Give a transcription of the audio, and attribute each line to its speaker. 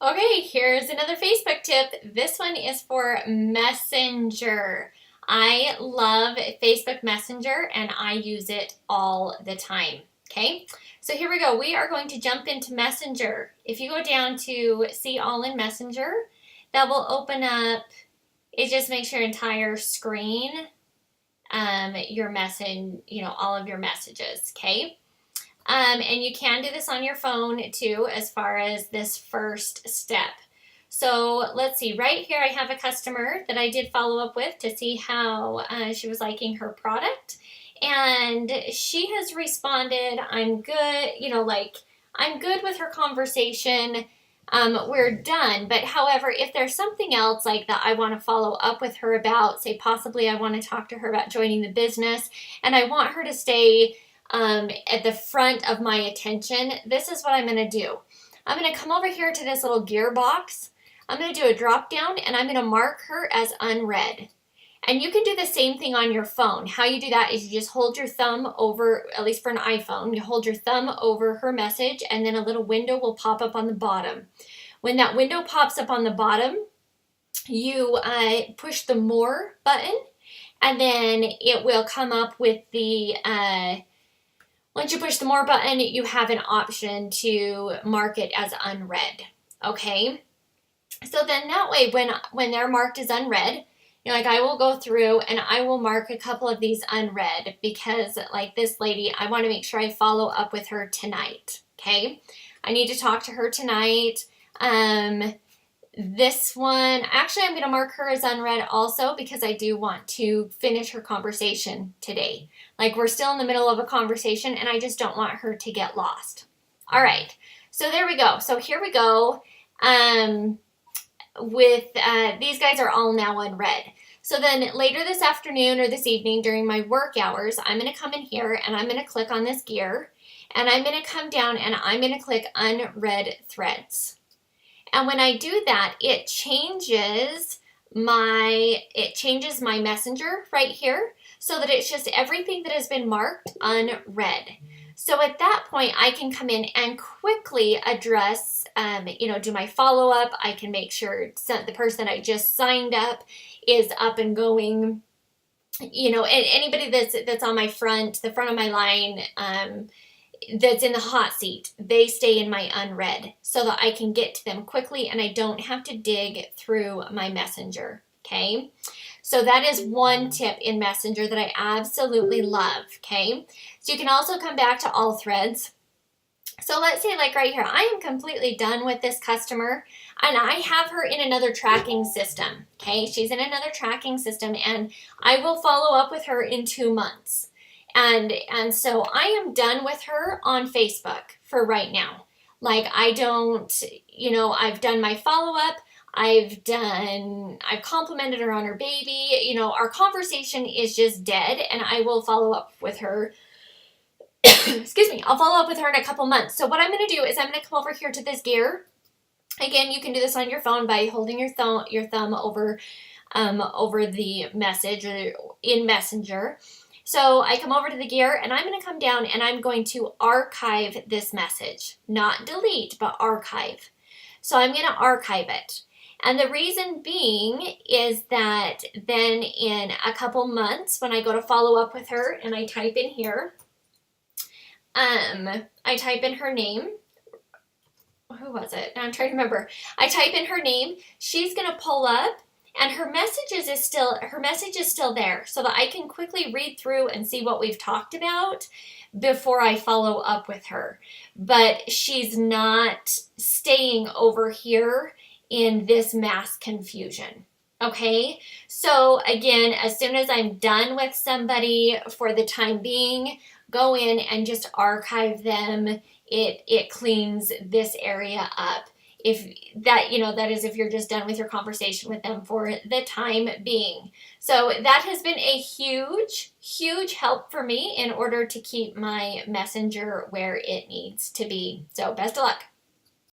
Speaker 1: Okay, here's another Facebook tip. This one is for Messenger. I love Facebook Messenger and I use it all the time. Okay, so here we go. We are going to jump into Messenger. If you go down to see all in Messenger, that will open up, it just makes your entire screen, your message, all of your messages. Okay. And you can do this on your phone too, as far as this first step. So let's see, right here I have a customer that I did follow up with to see how she was liking her product. And she has responded, I'm good, I'm good with her conversation. We're done. But however, if there's something else like that I want to follow up with her about, say possibly I want to talk to her about joining the business and I want her to stay at the front of my attention, this is what I'm going to do. I'm going to come over here to this little gear box. I'm going to do a drop down and I'm going to mark her as unread. And you can do the same thing on your phone. How you do that is you just hold your thumb over, at least for an iPhone, you hold your thumb over her message and then a little window will pop up on the bottom. When that window pops up on the bottom, you push the more button and then it will come up with the once you push the more button, you have an option to mark it as unread. Okay? So then that way, when they're marked as unread, I will go through and I will mark a couple of these unread because like this lady, I want to make sure I follow up with her tonight. Okay? I need to talk to her tonight. This one, actually, I'm going to mark her as unread also because I do want to finish her conversation today. Like we're still in the middle of a conversation and I just don't want her to get lost. All right, so there we go. So here we go. These guys are all now unread. So then later this afternoon or this evening during my work hours, I'm going to come in here and I'm going to click on this gear and I'm going to come down and I'm going to click unread threads. And when I do that, it changes my messenger right here so that it's just everything that has been marked unread. So at that point, I can come in and quickly address, do my follow-up. I can make sure the person I just signed up is up and going. And anybody that's on the front of my line, that's in the hot seat, they stay in my unread so that I can get to them quickly and I don't have to dig through my messenger. Okay, so that is one tip in Messenger that I absolutely love. Okay, so you can also come back to all threads. So let's say like right here, I am completely done with this customer and I have her in another tracking system. Okay, she's in another tracking system and I will follow up with her in 2 months. And so I am done with her on Facebook for right now. Like I don't, I've done my follow-up. I've complimented her on her baby. Our conversation is just dead and I will follow up with her. Excuse me. I'll follow up with her in a couple months. So what I'm going to do is I'm going to come over here to this gear. Again, you can do this on your phone by holding your thumb over the message or in Messenger. So I come over to the gear and I'm going to come down and I'm going to archive this message. Not delete, but archive. So I'm going to archive it. And the reason being is that then in a couple months when I go to follow up with her and I type in here, I type in her name. Who was it? I'm trying to remember. I type in her name. She's going to pull up. And her message is still there so that I can quickly read through and see what we've talked about before I follow up with her. But she's not staying over here in this mass confusion. Okay, so again, as soon as I'm done with somebody for the time being, go in and just archive them. It cleans this area up. If that, that is if you're just done with your conversation with them for the time being. So that has been a huge, huge help for me in order to keep my messenger where it needs to be. So best of luck.